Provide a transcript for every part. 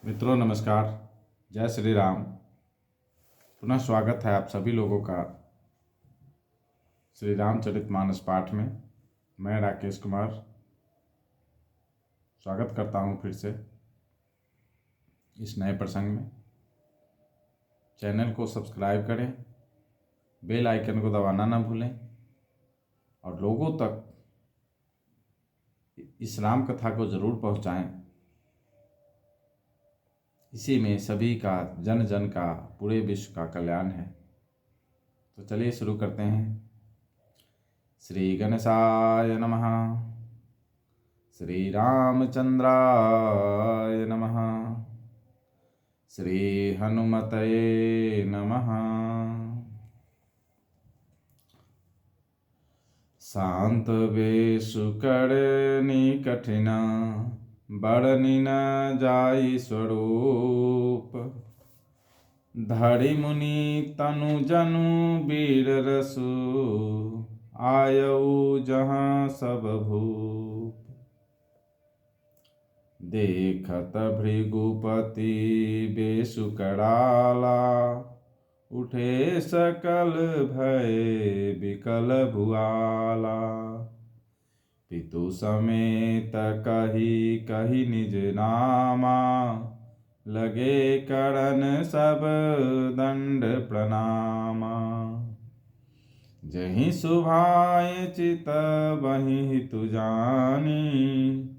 मित्रों नमस्कार। जय श्री राम। पुनः स्वागत है आप सभी लोगों का श्री रामचरितमानस पाठ में। मैं राकेश कुमार स्वागत करता हूं फिर से इस नए प्रसंग में। चैनल को सब्सक्राइब करें, बेल आइकन को दबाना ना भूलें और लोगों तक इस राम कथा को ज़रूर पहुंचाएं। इसी में सभी का, जन जन का, पूरे विश्व का कल्याण है। तो चलिए शुरू करते हैं। श्री गणेशाय नमः। श्री रामचंद्राय नमः। श्री हनुमतये नमः। शांत वेशु करनी कठिन, बड़नी न जाई स्वरूप। धरि मुनि तनु जनु वीर रसु, आयऊ जहाँ सब भूप। देखत भृगुपति बेशु कराला, उठे सकल भय विकल भुआला। पितु समेत कही कही निज नामा, लगे करन सब दंड प्रणामा। जहीं सुभाए चित वहीं हितु जानी,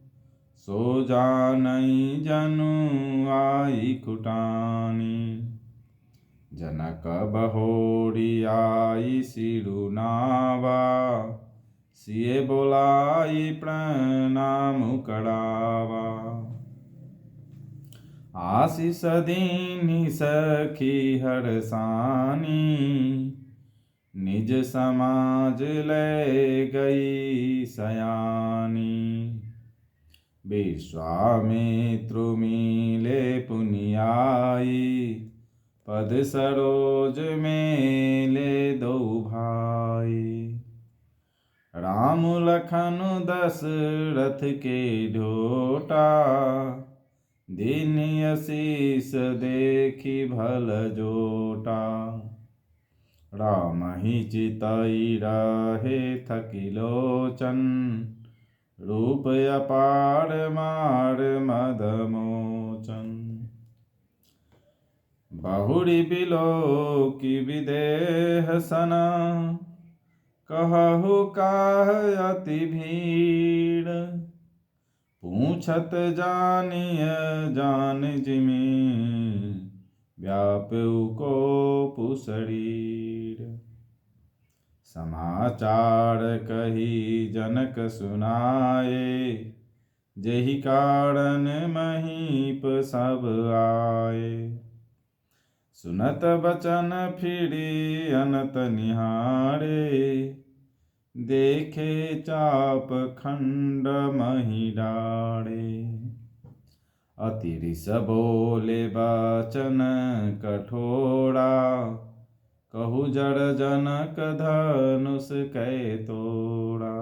सो जानई जनु आई कुटानी। जनक बहोरी आई सिरुनावा, सिए बोलाई प्रणाम करावा। आशीष दीनी सखी हरसानी, निज समाज ले गई सयानी। विश्वामित्रु मिले पुनियाई, पद सरोज में ले दो भाई। राम लखन दशरथ के ढोटा, दीन आशीष देखी भल जोटा। राम ही चितई रहे थकी लोचन, रूप अपार मार मद मोचन। बहुरी बिलो की विदेह सना, कहु काह अति भीड़। पूछत जानिय जान जिमि, व्यापु को पुशरीर। समाचार कही जनक सुनाए, जेहि कारण महीप सब आए। सुनत बचन फिरी अनत निहारे, देखे चाप खंड मही डारे। अति रिस बोले बचन कठोरा, कहु जड़ जनक धनुष कै तोड़ा।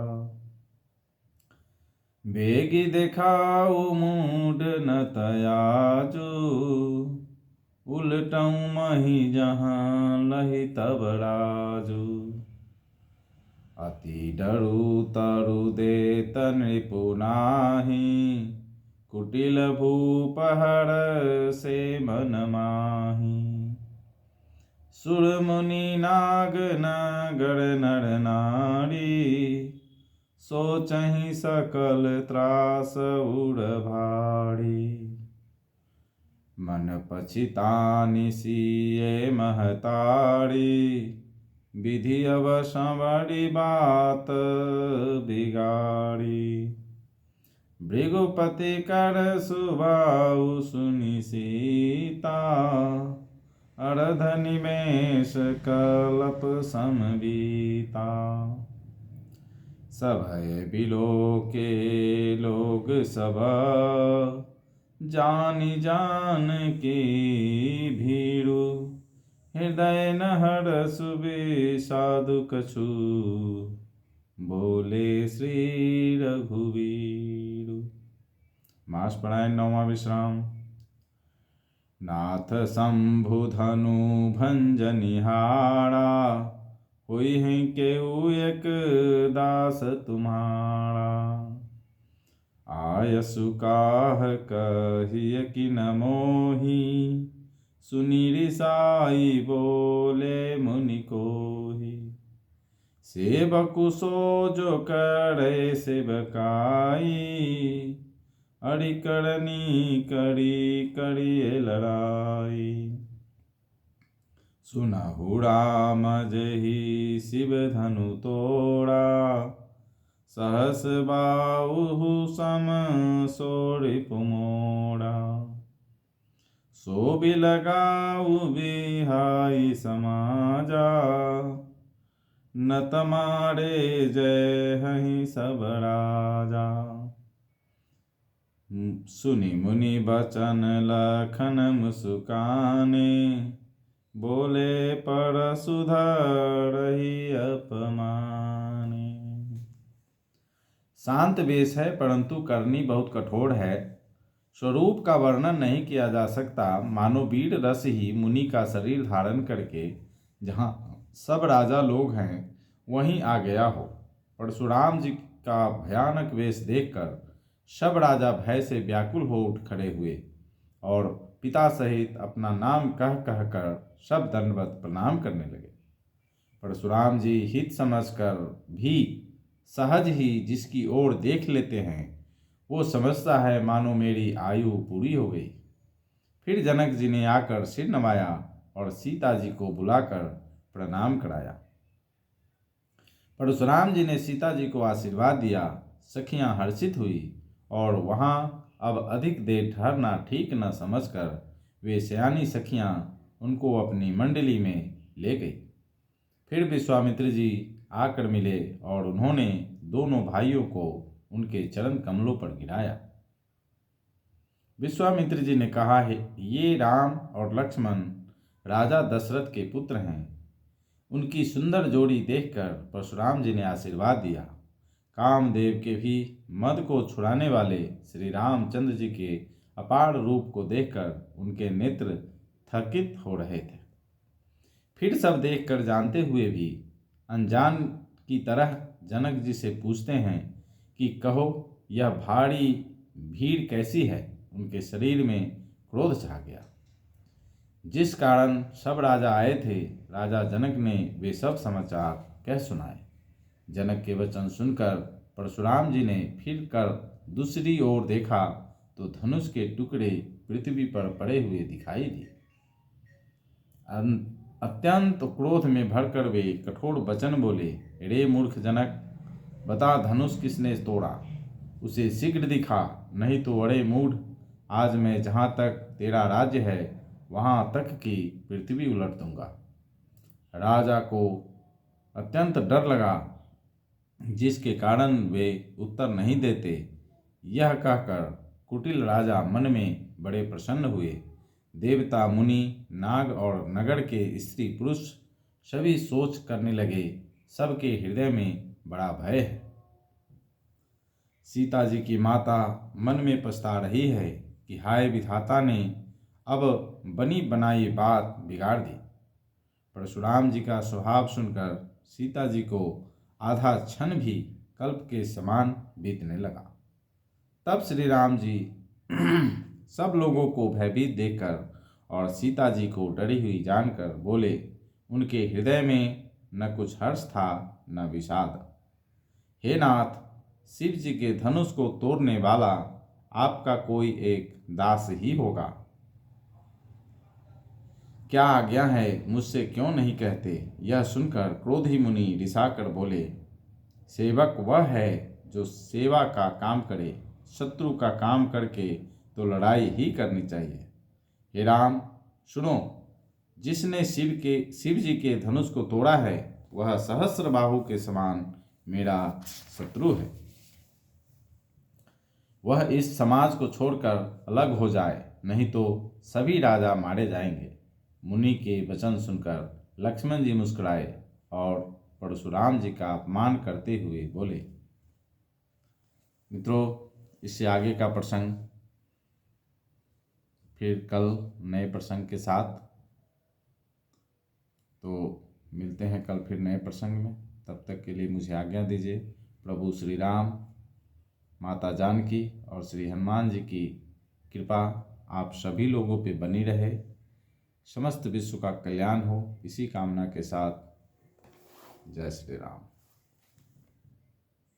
बेगी दिखाऊ मूड न तयाजू, उलटऊँ मही जहाँ लही तब राजू। अति डरु तरु देत नृपुनाहि, कुटिल भूप हर से मन माहि। सुर मुनि नाग नगर नर नारी, सोचहि सकल त्रास उर भारी। मन पछितानि सिए महतारी, विधि अवश बड़ी बात बिगाड़ी। भृगुपति कर सुबाहु सुनि सीता, अरध निमेष कल्प समबीता। सभय बिलो के लोग सब, जानी जान की भीरु। हृदय न हरसु विषादु कछु, बोले श्री रघुवीर। मास पढ़ाए 9वां विश्राम। नाथ शंभु धनु भंजनिहारा, हुई हैं केऊ एक दास तुम्हारा। आयसु काह कहिय कि न मोही, सुनी रिसाई बोले मुनि कोही। सेवकु सो जो करे सेवकाई, अरि करनी करी करिए लड़ाई। सुनहु राम जहि शिव धनु तोड़ा, सहस बाहु सम सोरिपु मोड़ा। सो बिलगाऊ बिहाई समाजा, न तमारे जय हहि सब राजा। सुनि मुनि बचन लखन मुस्काने, बोले पर सुधरहि अपमाने। शांत वेश है परंतु करनी बहुत कठोर है। स्वरूप का वर्णन नहीं किया जा सकता, मानो वीर रस ही मुनि का शरीर धारण करके जहाँ सब राजा लोग हैं वहीं आ गया हो। परशुराम जी का भयानक वेश देखकर सब राजा भय से व्याकुल हो उठ खड़े हुए और पिता सहित अपना नाम कह कह कर सब दंडवत प्रणाम करने लगे। परशुराम जी हित समझकर भी सहज ही जिसकी ओर देख लेते हैं वो समझता है मानो मेरी आयु पूरी हो गई। फिर जनक जी ने आकर सिर नवाया और सीता जी को बुलाकर प्रणाम कराया। परशुराम जी ने सीता जी को आशीर्वाद दिया। सखियां हर्षित हुई और वहां अब अधिक देर ठहरना ठीक न समझकर वे सयानी सखियां उनको अपनी मंडली में ले गई। फिर विश्वामित्र जी आकर मिले और उन्होंने दोनों भाइयों को उनके चरण कमलों पर गिराया। विश्वामित्र जी ने कहा है, ये राम और लक्ष्मण राजा दशरथ के पुत्र हैं। उनकी सुंदर जोड़ी देखकर परशुराम जी ने आशीर्वाद दिया। कामदेव के भी मद को छुड़ाने वाले श्री रामचंद्र जी के अपार रूप को देखकर उनके नेत्र थकित हो रहे थे। फिर सब देखकर जानते हुए भी अनजान की तरह जनक जी से पूछते हैं कि कहो यह भारी भीड़ कैसी है। उनके शरीर में क्रोध छा गया, जिस कारण सब राजा आए थे। राजा जनक ने वे सब समाचार कह सुनाए। जनक के वचन सुनकर परशुराम जी ने फिर कर दूसरी ओर देखा तो धनुष के टुकड़े पृथ्वी पर पड़े हुए दिखाई दिए। अत्यंत क्रोध में भरकर वे कठोर वचन बोले, रे मूर्ख जनक, बता धनुष किसने तोड़ा, उसे शीघ्र दिखा, नहीं तो अरे मूढ़, आज मैं जहाँ तक तेरा राज्य है वहाँ तक की पृथ्वी उलट दूंगा। राजा को अत्यंत डर लगा, जिसके कारण वे उत्तर नहीं देते। यह कहकर कुटिल राजा मन में बड़े प्रसन्न हुए। देवता, मुनि, नाग और नगर के स्त्री पुरुष सभी सोच करने लगे, सबके हृदय में बड़ा भय है। सीता जी की माता मन में पछता रही है कि हाय विधाता ने अब बनी बनाई बात बिगाड़ दी। परशुराम जी का स्वभाव सुनकर सीता जी को आधा क्षण भी कल्प के समान बीतने लगा। तब श्री राम जी सब लोगों को भयभीत देखकर और सीता जी को डरी हुई जानकर बोले, उनके हृदय में न कुछ हर्ष था न विषाद। हे नाथ, शिव जी के धनुष को तोड़ने वाला आपका कोई एक दास ही होगा। क्या आज्ञा है, मुझसे क्यों नहीं कहते। यह सुनकर क्रोधी मुनि रिसाकर बोले, सेवक वह है जो सेवा का काम करे, शत्रु का काम करके तो लड़ाई ही करनी चाहिए। हे राम सुनो, जिसने शिव जी के धनुष को तोड़ा है वह सहस्र बाहु के समान मेरा शत्रु है। वह इस समाज को छोड़कर अलग हो जाए, नहीं तो सभी राजा मारे जाएंगे। मुनि के वचन सुनकर लक्ष्मण जी मुस्कुराए और परशुराम जी का अपमान करते हुए बोले। मित्रों, इससे आगे का प्रसंग फिर कल नए प्रसंग के साथ। तो मिलते हैं कल फिर नए प्रसंग में। तब तक के लिए मुझे आज्ञा दीजिए। प्रभु श्री राम, माता जानकी और श्री हनुमान जी की कृपा आप सभी लोगों पे बनी रहे। समस्त विश्व का कल्याण हो, इसी कामना के साथ। जय श्री राम।